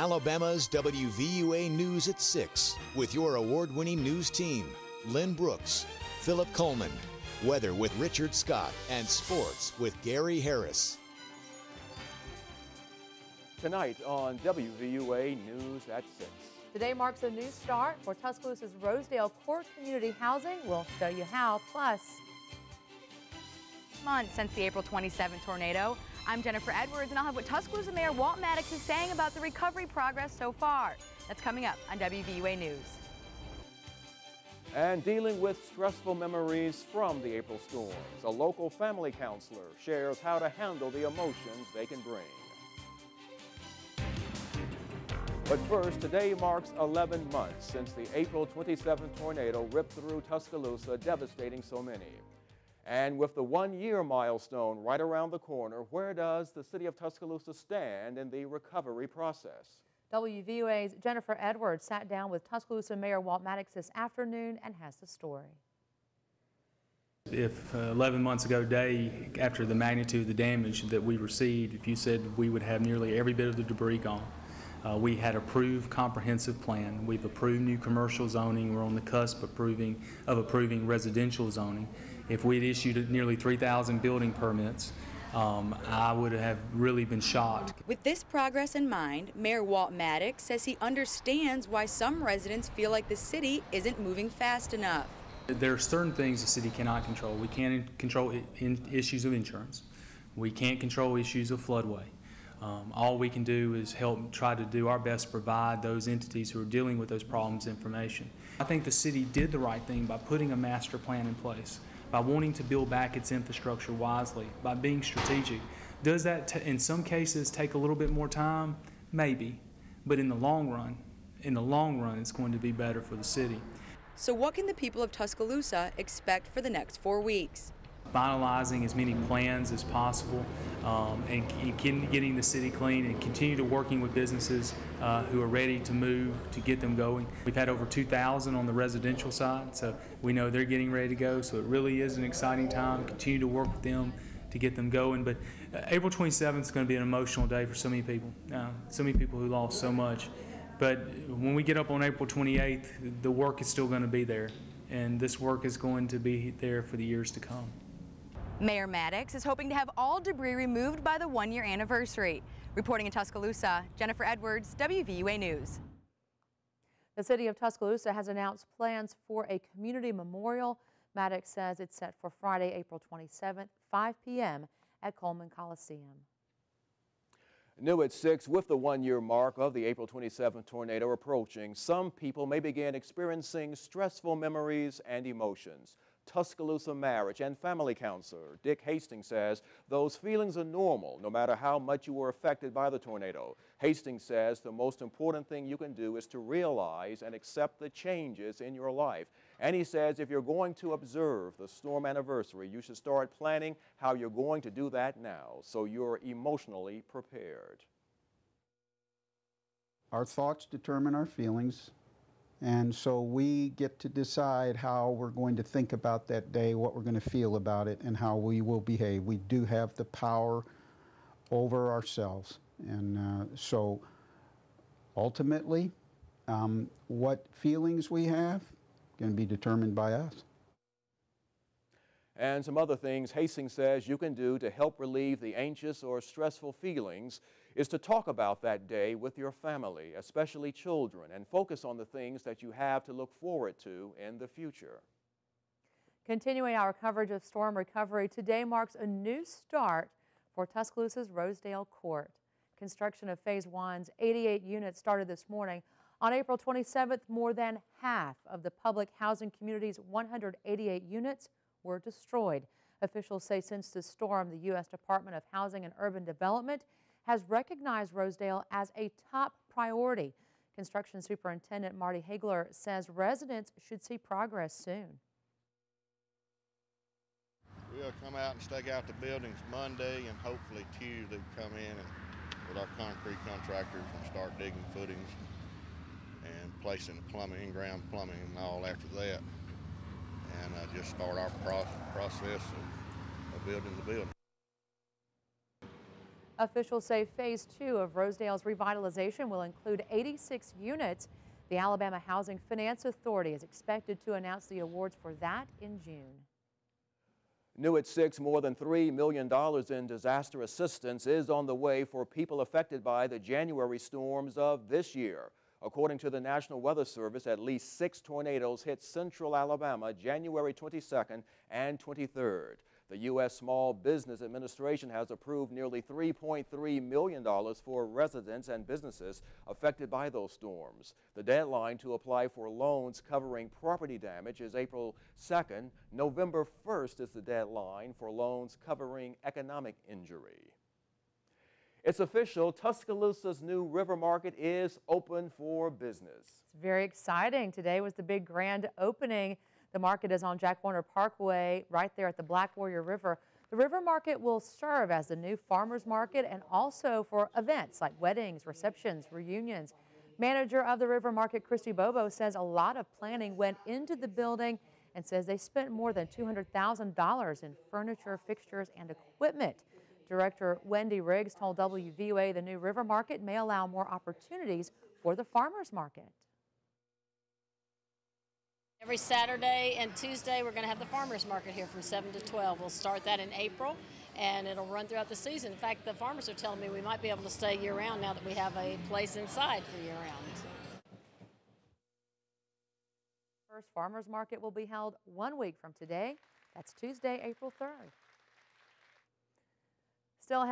Alabama's WVUA News at 6 with your award-winning news team, Lynn Brooks, Philip Coleman, weather with Richard Scott, and sports with Gary Harris. Tonight on WVUA News at 6. Today marks a new start for Tuscaloosa's Rosedale Court Community Housing. We'll show you how. Plus, months since the April 27 tornado. I'm Jennifer Edwards, and I'll have what Tuscaloosa Mayor Walt Maddox is saying about the recovery progress so far. That's coming up on WVUA News. And dealing with stressful memories from the April storms, a local family counselor shares how to handle the emotions they can bring. But first, today marks 11 months since the April 27 tornado ripped through Tuscaloosa, devastating so many. And with the one-year milestone right around the corner, where does the city of Tuscaloosa stand in the recovery process? WVUA's Jennifer Edwards sat down with Tuscaloosa Mayor Walt Maddox this afternoon and has the story. If 11 months ago day, after the magnitude of the damage that we received, if you said we would have nearly every bit of the debris gone, we had approved comprehensive plan. We've approved new commercial zoning. We're on the cusp of approving residential zoning. If we had issued nearly 3,000 building permits, I would have really been shocked. With this progress in mind, Mayor Walt Maddox says he understands why some residents feel like the city isn't moving fast enough. There are certain things the city cannot control. We can't control issues of insurance. We can't control issues of floodway. All we can do is help try to do our best to provide those entities who are dealing with those problems information. I think the city did the right thing by putting a master plan in place, by wanting to build back its infrastructure wisely, by being strategic. Does that in some cases take a little bit more time? Maybe, but in the long run, it's going to be better for the city. So what can the people of Tuscaloosa expect for the next 4 weeks? Finalizing as many plans as possible and getting the city clean and continue to working with businesses who are ready to move to get them going. We've had over 2,000 on the residential side, so we know they're getting ready to go, so it really is an exciting time. Continue to work with them to get them going. But April 27th is going to be an emotional day for so many people who lost so much. But when we get up on April 28th, the work is still going to be there, and this work is going to be there for the years to come. Mayor Maddox is hoping to have all debris removed by the one-year anniversary. Reporting in Tuscaloosa, Jennifer Edwards, WVUA News. The city of Tuscaloosa has announced plans for a community memorial. Maddox says it's set for Friday, April 27th, 5 p.m. at Coleman Coliseum. New at 6, with the one-year mark of the April 27th tornado approaching, some people may begin experiencing stressful memories and emotions. Tuscaloosa marriage and family counselor Dick Hastings says those feelings are normal no matter how much you were affected by the tornado. Hastings says the most important thing you can do is to realize and accept the changes in your life. And he says if you're going to observe the storm anniversary, you should start planning how you're going to do that now so you're emotionally prepared. Our thoughts determine our feelings. And so we get to decide how we're going to think about that day, what we're going to feel about it, and how we will behave. We do have the power over ourselves. And so ultimately, what feelings we have going to be determined by us. And some other things Hastings says you can do to help relieve the anxious or stressful feelings is to talk about that day with your family, especially children, and focus on the things that you have to look forward to in the future. Continuing our coverage of storm recovery, today marks a new start for Tuscaloosa's Rosedale Court. Construction of Phase 1's 88 units started this morning. On April 27th, more than half of the public housing community's 188 units were destroyed. Officials say since the storm, the U.S. Department of Housing and Urban Development has recognized Rosedale as a top priority. Construction Superintendent Marty Hagler says residents should see progress soon. We'll come out and stake out the buildings Monday, and hopefully Tuesday come in and with our concrete contractors and start digging footings and placing plumbing, in-ground plumbing and all after that, and just start our process of building the building. Officials say phase 2 of Rosedale's revitalization will include 86 units. The Alabama Housing Finance Authority is expected to announce the awards for that in June. New at 6, more than $3 million in disaster assistance is on the way for people affected by the January storms of this year. According to the National Weather Service, at least 6 tornadoes hit central Alabama January 22nd and 23rd. The U.S. Small Business Administration has approved nearly $3.3 million for residents and businesses affected by those storms. The deadline to apply for loans covering property damage is April 2nd. November 1st is the deadline for loans covering economic injury. It's official, Tuscaloosa's new river market is open for business. It's very exciting. Today was the big grand opening. The market is on Jack Warner Parkway, right there at the Black Warrior River. The river market will serve as the new farmers market and also for events like weddings, receptions, reunions. Manager of the river market, Christy Bobo, says a lot of planning went into the building and says they spent more than $200,000 in furniture, fixtures, and equipment. Director Wendy Riggs told WVUA the new river market may allow more opportunities for the farmers market. Every Saturday and Tuesday, we're going to have the farmers market here from 7 to 12. We'll start that in April, and it'll run throughout the season. In fact, the farmers are telling me we might be able to stay year-round now that we have a place inside for year-round. First farmers market will be held 1 week from today. That's Tuesday, April 3rd. Still